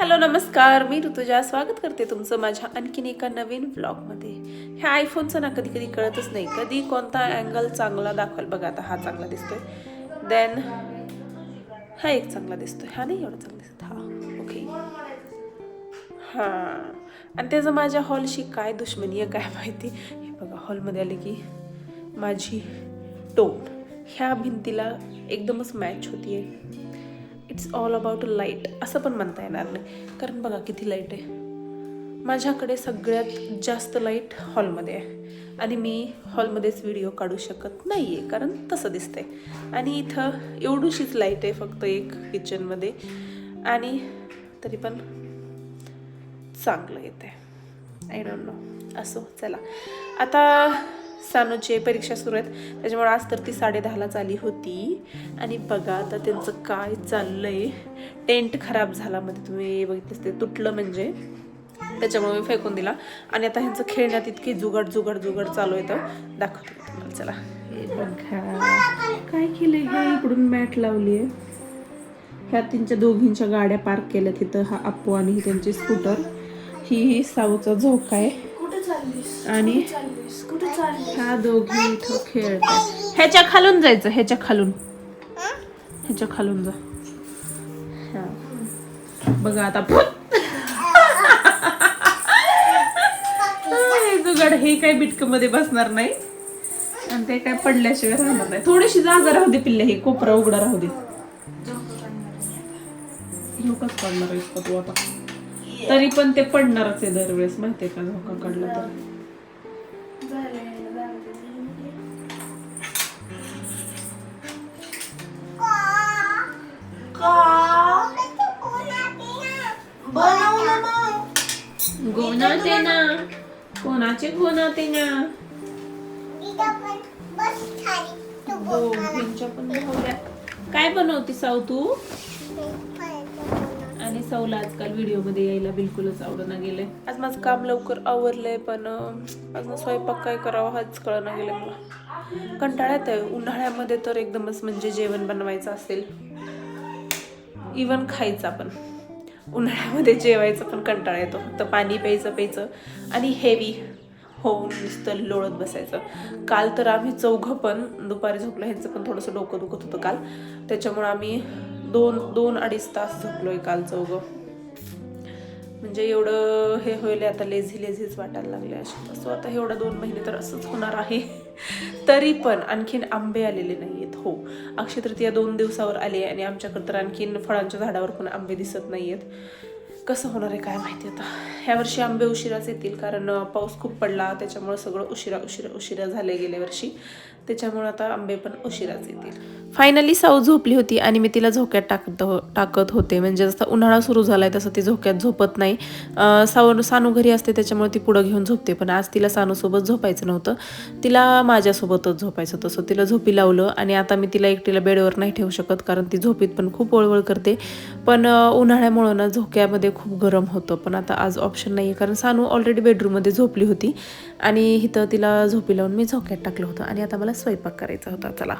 Hello नमस्कार, मी ऋतुजा स्वागत करते तुमचं माझ्या आणखीन एका नवीन व्लॉगमध्ये. ह्या आयफोनचं ना कधी कधी कळतच नाही, कधी कोणता अँगल चांगला दाखवाल. बघा आता हा चांगला दिसतोय, देन हा एक चांगला दिसतोय, हा नाही एवढा चांगला दिसत, हा ओके. हां, आणि त्याचं माझ्या हॉलशी काय दुश्मनी आहे काय माहिती. हे बघा, हॉलमध्ये आले की माझी टोन ह्या भिंतीला एकदमच मॅच होतीये. इट्स ऑल अबाउट लाईट असं पण म्हणता येणार नाही, कारण बघा किती लाईट आहे. माझ्याकडे सगळ्यात जास्त लाईट हॉलमध्ये आहे आणि मी हॉलमध्येच व्हिडिओ काढू शकत नाही आहे, कारण तसं दिसतंय. आणि इथं एवढीशीच लाईट आहे फक्त एक किचनमध्ये, आणि तरी पण चांगलं येते. I don't know. असो, चला आता सानूची परीक्षा सुरू आहेत, त्याच्यामुळे आज तर ती 10:30लाच आली होती. आणि बघा आता त्यांचं काय चाललंय. टेंट खराब झाला, मध्ये तुम्ही बघितलं ते तुटलं म्हणजे, त्याच्यामुळे मी फेकून दिला. आणि आता ह्यांचं खेळण्यात इतकी जुगाड चालू आहे, तर दाखवते तुम्हाला. चला, हे बघा काय केलंय. ह्या इकडून मॅट लावली आहे, ह्या त्यांच्या दोघींच्या गाड्या पार्क केल्या तिथं. हा अप्पू आणि ही त्यांची स्कूटर, ही साऊचा झोका आहे. आणि ह्या दोघी इथं खेळतात. ह्याच्या खालून जायचं, ह्याच्या खालून जा. हा बघा आता जुगाड हे काय बिटक मध्ये बसणार नाही, आणि ते काय पडल्याशिवाय राहणार नाही. थोडीशी जागा राहू दे पिल्ले, हे कोपरा उघडा राहू दे. झोकाच काढणार आहेस का तू आता? तरी पण ते पडणारच आहे दरवेळेस, माहितीये का, झोका काढला तर. गोनाते ना, कोणाचे गोनाते ना, पण बनवल्या. काय बनवते साऊ तू? आणि साऊला आजकाल व्हिडिओ मध्ये यायला बिलकुलच आवडना गेले. आज माझं काम लवकर आवरलंय, पण आज स्वयंपाक काय करावं हाच कळना गेलं मला. कंटाळ्यात आहे. उन्हाळ्यामध्ये तर एकदमच म्हणजे जेवण बनवायचं असेल, इवन खायचा पण. उन्हाळ्यामध्ये जेवायचं पण कंटाळा येतो, फक्त पाणी प्यायचं आणि हेवी होऊन नुसतं लोळत बसायचं. काल तर आम्ही चौघं पण दुपारी झोपलो. ह्यांचं पण थोडंसं डोकं दुखत होतं काल, त्याच्यामुळे आम्ही 2-2-2.5 तास झोपलोय काल चौघं. म्हणजे एवढं हे होईल आता, लेझीच वाटायला लागले असे. असं आता एवढा 2 महिने तर असंच होणार आहे. तरी पण आणखीन आंबे आलेले नाहीयेत. हो, अक्षय तृतीया 2 दिवसावर आली आणि आमच्याकडे तर आणखीन फळांच्या झाडावर पण आंबे दिसत नाहीयेत. कसं होणार आहे काय माहिती आता. ह्या वर्षी आंबे उशिराच येतील, कारण पाऊस खूप पडला, त्याच्यामुळे सगळं उशिरा झाले गेल्या वर्षी. त्याच्यामुळे आता आंबे पण उशिराच येतील. फायनली साऊ झोपली होती आणि मी तिला झोक्यात टाकत होते. म्हणजे जसं उन्हाळा सुरू झालाय तसं ती झोक्यात झोपत नाही. सानू घरी असते त्याच्यामुळे ती पुढं घेऊन झोपते, पण आज तिला सानूसोबत झोपायचं नव्हतं, तिला माझ्यासोबतच झोपायचं होतं. सो तिला झोपी लावलं. आणि आता मी तिला एकटीला बेडवर नाही ठेवू शकत, कारण ती झोपीत पण खूप वळवळ करते. पण उन्हाळ्यामुळं ना झोक्यामध्ये खूप गरम होतं. पण आता आज ऑप्शन नाही आहे, कारण सानू ऑलरेडी बेडरूममध्ये झोपली होती आणि इथं तिला झोपी लावून मी झोक्यात टाकलं होतं. आणि आता मला स्वयंपाक करायचा होता. चला,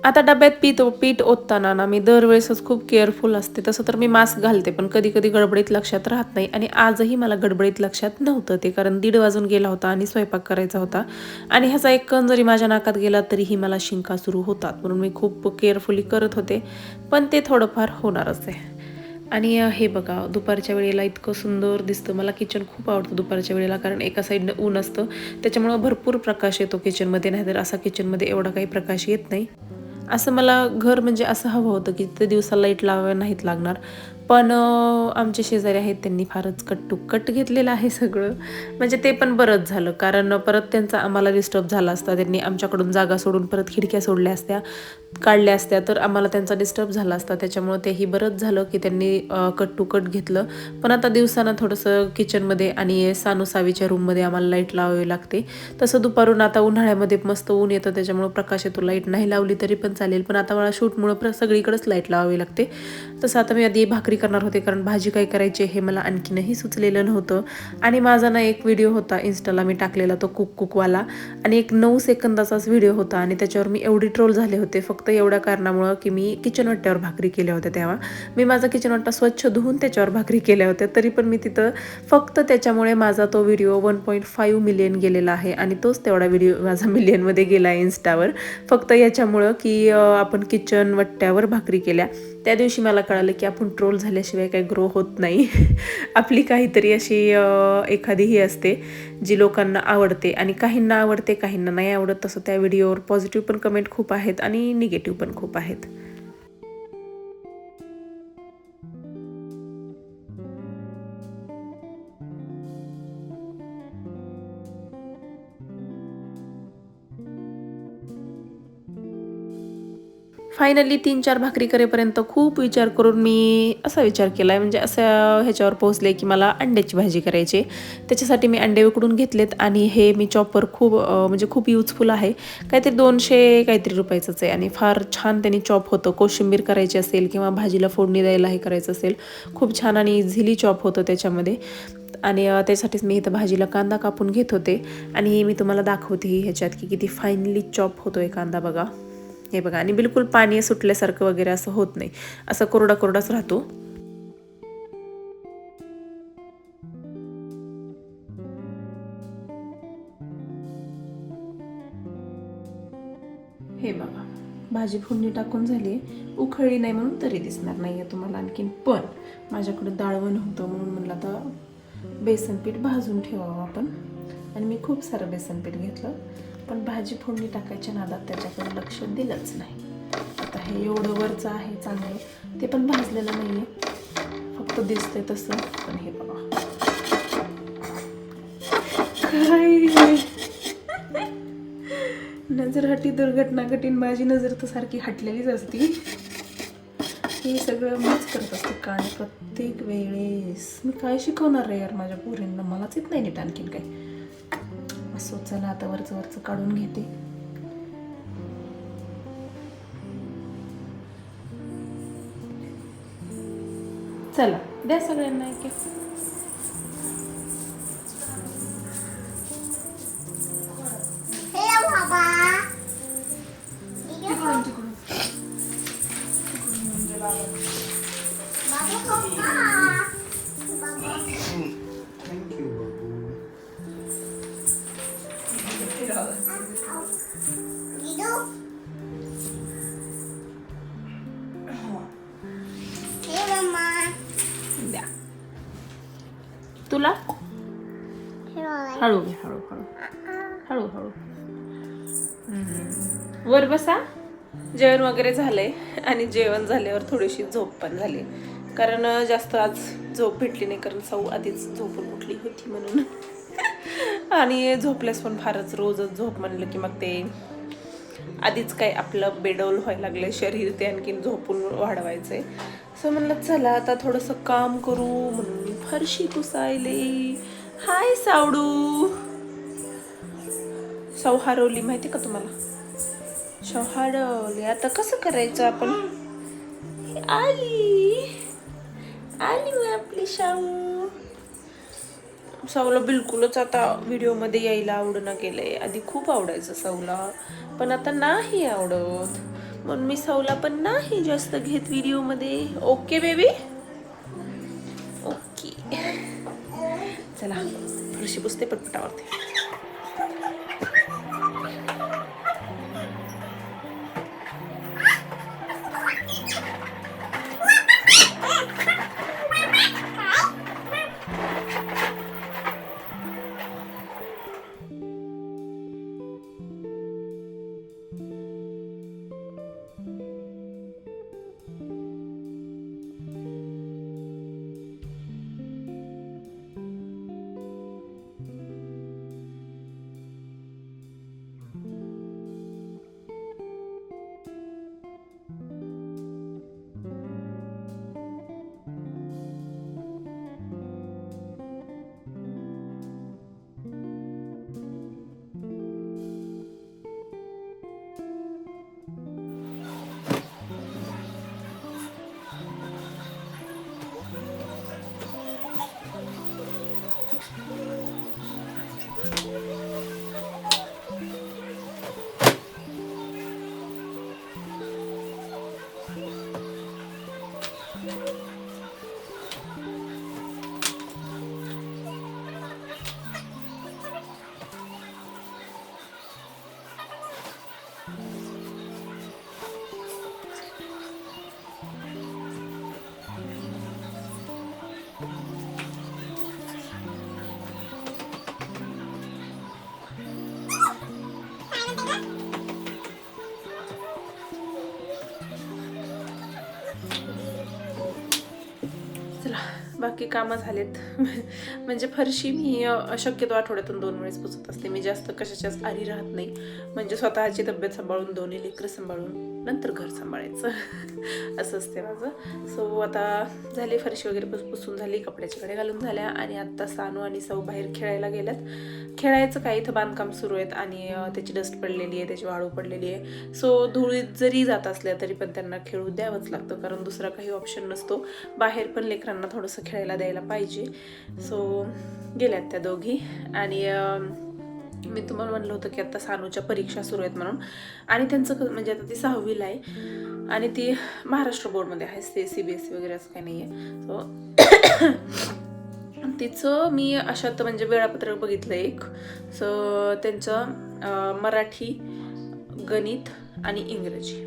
आता डब्यात पीठ ओतताना ना मी दरवेळेसच खूप केअरफुल असते. तसं तर मी मास्क घालते, पण कधी कधी गडबडीत लक्षात राहत नाही. आणि आजही मला गडबडीत लक्षात नव्हतं ते, कारण 1:30 वाजून गेला होता आणि स्वयंपाक करायचा होता. आणि ह्याचा एक कण जरी माझ्या नाकात गेला तरीही मला शिंका सुरू होतात, म्हणून मी खूप केअरफुली करत होते. पण ते थोडंफार होणारच आहे. आणि हे बघा दुपारच्या वेळेला इतकं सुंदर दिसतं. मला किचन खूप आवडतं दुपारच्या वेळेला, कारण एका साईडनं ऊन असतं त्याच्यामुळं भरपूर प्रकाश येतो किचनमध्ये. नाहीतर असा किचनमध्ये एवढा काही प्रकाश येत नाही. असं मला घर म्हणजे असं हवं होतं की ते दिवसा लाईट लावाव्या नाहीत लागणार. पण आमचे शेजारी आहेत त्यांनी फारच कट टू कट घेतलेलं आहे सगळं. म्हणजे ते पण बरंच झालं, कारण परत त्यांचा आम्हाला डिस्टर्ब झाला असता. त्यांनी आमच्याकडून जागा सोडून परत खिडक्या सोडल्या असत्या, काढल्या असत्या, तर आम्हाला त्यांचा डिस्टर्ब झाला असता. त्याच्यामुळे तेही बरंच झालं की त्यांनी कट टू कट घेतलं. पण आता दिवसानं थोडंसं किचनमध्ये आणि सानूसावीच्या रूममध्ये आम्हाला लाईट लावावी लागते. तसं दुपारून आता उन्हाळ्यामध्ये मस्त ऊन येतं त्याच्यामुळे प्रकाश येतो. लाईट नाही लावली तरी पण चालेल, पण आता मला शूटमुळं सगळीकडेच लाईट लावावी लागते. तसं आता मी आधी भाकरी करणार होते, कारण भाजी काय करायची हे मला आणखीनही सुचलेलं नव्हतं. आणि माझा ना एक व्हिडिओ होता इन्स्टाला मी टाकलेला, तो कुकवाला, आणि एक 9 सेकंदाचाच व्हिडिओ होता. आणि त्याच्यावर मी एवढी ट्रोल झाले होते फक्त एवढ्या कारणामुळं की मी किचन वाट्यावर भाकरी केल्या होत्या. तेव्हा मी माझा किचन वाटा स्वच्छ धुवून त्याच्यावर भाकरी केल्या होत्या, तरी पण मी तिथं फक्त त्याच्यामुळे माझा तो व्हिडिओ 1.5 मिलियन गेलेला आहे. आणि तोच तेवढा व्हिडिओ माझा मिलियनमध्ये गेला आहे इन्स्टावर, फक्त याच्यामुळं की आपण किचन वट्ट्यावर भाकरी केल्या. त्या दिवशी मला कळालं की आपण ट्रोल झाल्याशिवाय काही ग्रो होत नाही. आपली काहीतरी अशी एखादी ही असते जी लोकांना आवडते, आणि काहींना आवडते काहींना नाही आवडत. तसं त्या व्हिडिओवर पॉझिटिव्ह पण कमेंट खूप आहेत आणि निगेटिव्ह पण खूप आहेत. फायनली 3-4 भाकरी करेपर्यंत खूप विचार करून मी असा विचार केला आहे, म्हणजे असं ह्याच्यावर पोहोचले की मला अंड्याची भाजी करायची. त्याच्यासाठी मी अंडे उकडून घेतलेत, आणि हे मी चॉपर खूप म्हणजे खूप यूजफुल आहे. काहीतरी 200 काहीतरी रुपयाचंच आहे, आणि फार छान त्यांनी चॉप होतं. कोशिंबीर करायची असेल किंवा भाजीला फोडणी द्यायला हे करायचं असेल, खूप छान आणि इझिली चॉप होतं त्याच्यामध्ये. आणि त्यासाठीच मी इथं भाजीला कांदा कापून घेत होते, आणि मी तुम्हाला दाखवते ह्याच्यात की किती फाईनली चॉप होतोय कांदा बघा. हे बघा, आणि बिलकुल पाणी सुटल्यासारखं वगैरे असं होत नाही, असं कोरडा कोरडाच राहतो. हे बघा, भाजी फोडणी टाकून झाली, उखळली नाही म्हणून तरी दिसणार नाहीये तुम्हाला आणखीन. पण माझ्याकडे डाळवण होतं म्हणून म्हणलं आता बेसन पीठ भाजून ठेवावं आपण, आणि मी खूप सारं बेसन पीठ घेतलं. पण भाजी फोडणी टाकायच्या नादात त्याच्याकडे लक्ष दिलंच नाही. आता हे एवढं वरचं आहे चांगलं, ते पण भाजलेलं नाहीये, फक्त दिसतंय तसं. पण हे बघा काय नजर हटी दुर्घटना घटीन, माझी नजर तर सारखी हटलेलीच असती. हे सगळं मीच करत असते कांड प्रत्येक वेळेस. मी काय शिकवणार रे यार माझ्या पोरींना, मलाच येत नाही नीट आणखीन काय. असो, चला आता वरचं काढून घेते. चला द्या सगळ्यांना एक. द्या तुला. हळू घे, हळू हळू हळू हळू. वर बसा. जेवण वगैरे झालंय, आणि जेवण झाल्यावर थोडीशी झोप पण झाली, कारण जास्त आज झोप भेटली नाही, कारण सौ आधीच झोपून उठली होती म्हणून. आणि झोपल्यास पण फारच रोजच झोप म्हणलं की मग ते आधीच काय आपलं बेडौल व्हायला लागलंय शरीर, ते आणखीन झोपून वाढवायचंय. सो म्हणलं चला आता थोडंसं काम करू म्हणून मी फरशी पुसायले. हाय सावडू. सौ हरवली माहिती का तुम्हाला? सौ हरवली. आता कसं करायचं आपण? आली आली आपली शाऊ. सौला बिलकुलच आता व्हिडिओमध्ये यायला आवडणं गेलंय. आधी खूप आवडायचं सौला, पण आता नाही आवडत, म्हणून मी सौला पण नाही जास्त घेत व्हिडिओमध्ये. Okay baby, okay. चला फरशी पुसते पटपटावरती. बाकी कामं झालेत. म्हणजे फरशी मी शक्यतो आठवड्यातून 2 वेळेस पुसत असते. मी जास्त कशाच्याच आरी राहत नाही. म्हणजे स्वतःची तब्येत सांभाळून, दोन्ही लेकरं सांभाळून नंतर घर सांभाळायचं असं असते माझं. सो आता झाली फरशी वगैरे पुसून झाली, कपड्याच्या कडे घालून झाल्या आणि आत्ता सानू आणि सौ बाहेर खेळायला गेल्यात. खेळायचं काय, इथं बांधकाम सुरू आहेत आणि त्याची डस्ट पडलेली आहे, त्याची वाळू पडलेली आहे. सो धुळीत जरी जात असल्या तरी पण त्यांना खेळू द्यावंच लागतं, कारण दुसरा काही ऑप्शन नसतो. बाहेर पण लेकरांना थोडंसं खेळायला द्यायला पाहिजे. सो गेल्यात त्या दोघी. आणि मी तुम्हाला म्हणलं होतं की आता सानूच्या परीक्षा सुरू आहेत म्हणून. आणि त्यांचं म्हणजे आता ती 6वीला आहे आणि ती महाराष्ट्र बोर्डमध्ये आहे, CBSE वगैरे असं काही नाही आहे. सो तिचं मी अशात म्हणजे वेळापत्रक बघितलं एक. सो त्यांचं मराठी, गणित आणि इंग्रजी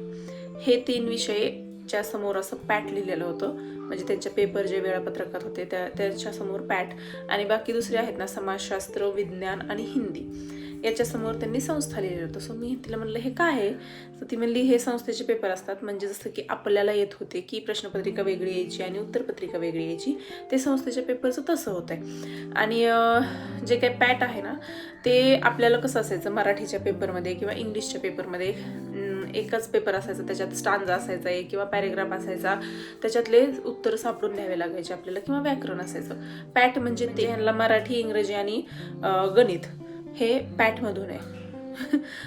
हे 3 विषयाच्या समोर असं पॅट लिहिलेलं होतं. म्हणजे त्यांच्या पेपर जे वेळापत्रकात होते त्याच्यासमोर पॅट, आणि बाकी दुसरे आहेत ना, समाजशास्त्र, विज्ञान आणि हिंदी याच्यासमोर त्यांनी संस्था लिहिलेलं होतं. सो मी तिला म्हणलं हे काय आहे, तर ती म्हणली हे संस्थेचे पेपर असतात. म्हणजे जसं की आपल्याला येत होते की प्रश्नपत्रिका वेगळी यायची आणि उत्तरपत्रिका वेगळी यायची, ते संस्थेच्या पेपरचं तसं होतं आहे. आणि जे काही पॅट आहे ना, ते आपल्याला कसं असायचं, मराठीच्या पेपरमध्ये किंवा इंग्लिशच्या पेपरमध्ये एकच पेपर असायचा, त्याच्यात स्टांजा असायचा एक किंवा पॅरेग्राफ असायचा, त्याच्यातले उत्तर सापडून घ्यावे लागायचे आपल्याला, किंवा व्याकरण असायचं. पॅट म्हणजे ते ह्यांना मराठी, इंग्रजी आणि गणित हे पॅटमधून आहे.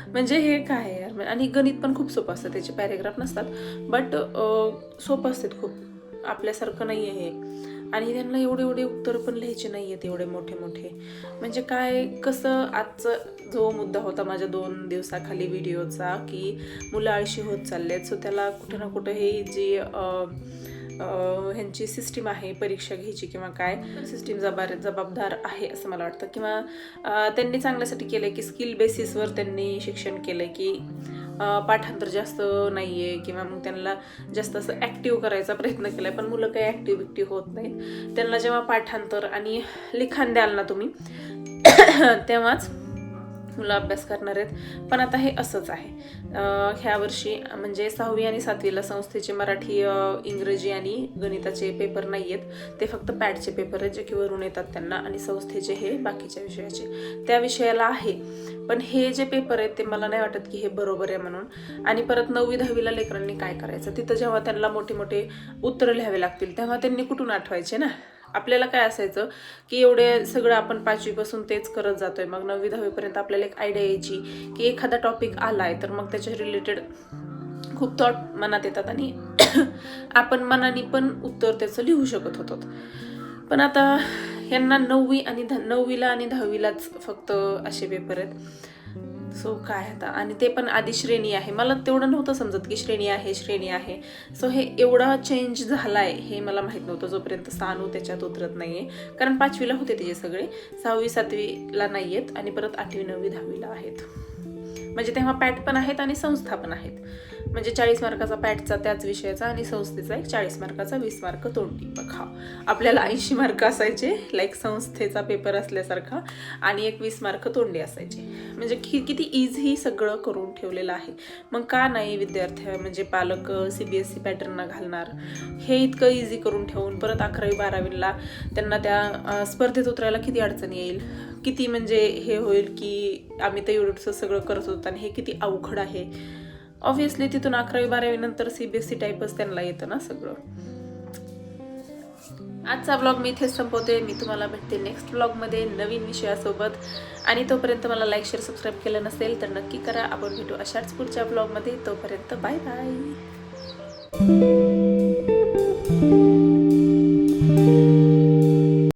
म्हणजे हे काय आहे यार. आणि गणित पण खूप सोपं असतं, त्याचे पॅरेग्राफ नसतात बट सोपं असतात खूप, आपल्यासारखं नाही आहे हे. आणि त्यांना एवढे उत्तर पण लिहायचे नाही आहेत, एवढे मोठे. म्हणजे काय कसं, आजचा जो मुद्दा होता माझ्या 2 दिवसाखाली व्हिडिओचा की मुलं आळशी होत चाललेत. सो त्याला कुठं ना कुठं हे जी ह्यांची सिस्टीम आहे परीक्षा घ्यायची किंवा काय, सिस्टीम जबाबदार आहे असं मला वाटतं. किंवा त्यांनी चांगल्यासाठी केलं आहे की स्किल बेसिसवर त्यांनी शिक्षण केलं आहे की पाठांतर जास्त नाही आहे, किंवा मग त्यांना जास्त असं ॲक्टिव्ह करायचा प्रयत्न केला आहे. पण मुलं काही ॲक्टिव्ह होत नाहीत. त्यांना जेव्हा पाठांतर आणि लिखाण द्याल ना तुम्ही तेव्हाच मुलं अभ्यास करणार आहेत. पण आता हे असंच आहे. ह्या वर्षी म्हणजे 6वी आणि 7वीला संस्थेचे मराठी, इंग्रजी आणि गणिताचे पेपर नाही आहेत, ते फक्त पॅटचे पेपर आहेत जे की वरून येतात त्यांना. आणि संस्थेचे हे बाकीच्या विषयाचे, त्या विषयाला आहे. पण हे जे पेपर आहेत ते मला नाही वाटत की हे बरोबर आहे म्हणून. आणि परत 9वी 10वीला लेकरांनी काय करायचं, तिथं जेव्हा त्यांना मोठे उत्तरं लिहावे लागतील तेव्हा त्यांनी कुठून आठवायचे ना. आपल्याला काय असायचं की एवढे सगळं आपण 5वीपासून तेच करत जातोय, मग 9वी 10वीपर्यंत आपल्याला एक आयडिया यायची की एखादा टॉपिक आलाय तर मग त्याच्या रिलेटेड खूप थॉट मनात येतात आणि आपण मनाने पण उत्तर त्याचं लिहू शकत होतो. पण आता यांना 9वीला आणि 10वीलाच फक्त असे पेपर आहेत. सो काय आता, आणि ते पण आधी श्रेणी आहे. मला तेवढं नव्हतं समजत की श्रेणी आहे. सो हे एवढा चेंज झाला आहे हे मला माहीत नव्हतं जोपर्यंत सानू त्याच्यात उतरत नाही आहे. कारण 5वीला होते त्याचे सगळे, 6वी 7वीला नाही आहेत आणि परत 8वी 9वी 10वीला आहेत. म्हणजे तेव्हा पॅट पण आहेत आणि संस्था पण आहेत. म्हणजे 40 मार्काचा पॅटचा त्याच विषयाचा आणि संस्थेचा एक 40 मार्काचा 20 मार्क तोंडी. बघा, आपल्याला 80 मार्क असायचे लाईक संस्थेचा पेपर असल्यासारखा, आणि एक 20 मार्क तोंडी असायचे. म्हणजे किती इझी सगळं करून ठेवलेलं आहे. मग का नाही विद्यार्थी म्हणजे पालक CBSE पॅटर्नला घालणार? हे इतकं इझी करून ठेवून परत 11वी 12वीला त्यांना त्या स्पर्धेत उतरायला किती अडचण येईल, किती म्हणजे हे होईल की आम्ही तर एवढंसं सगळं करत होतो आणि हे किती अवघड आहे. ऑब्व्हियसली तिथून 11वी 12वी नंतर CBSE टाईपच त्यांना येतं ना सगळं. आजचा ब्लॉग मी इथेच संपवते. मी तुम्हाला भेटते नेक्स्ट ब्लॉगमध्ये नवीन विषयासोबत. आणि तोपर्यंत मला लाईक, शेअर, सबस्क्राईब केलं नसेल तर नक्की करा. आपण भेटू अशाच पुढच्या ब्लॉगमध्ये. तोपर्यंत बाय बाय.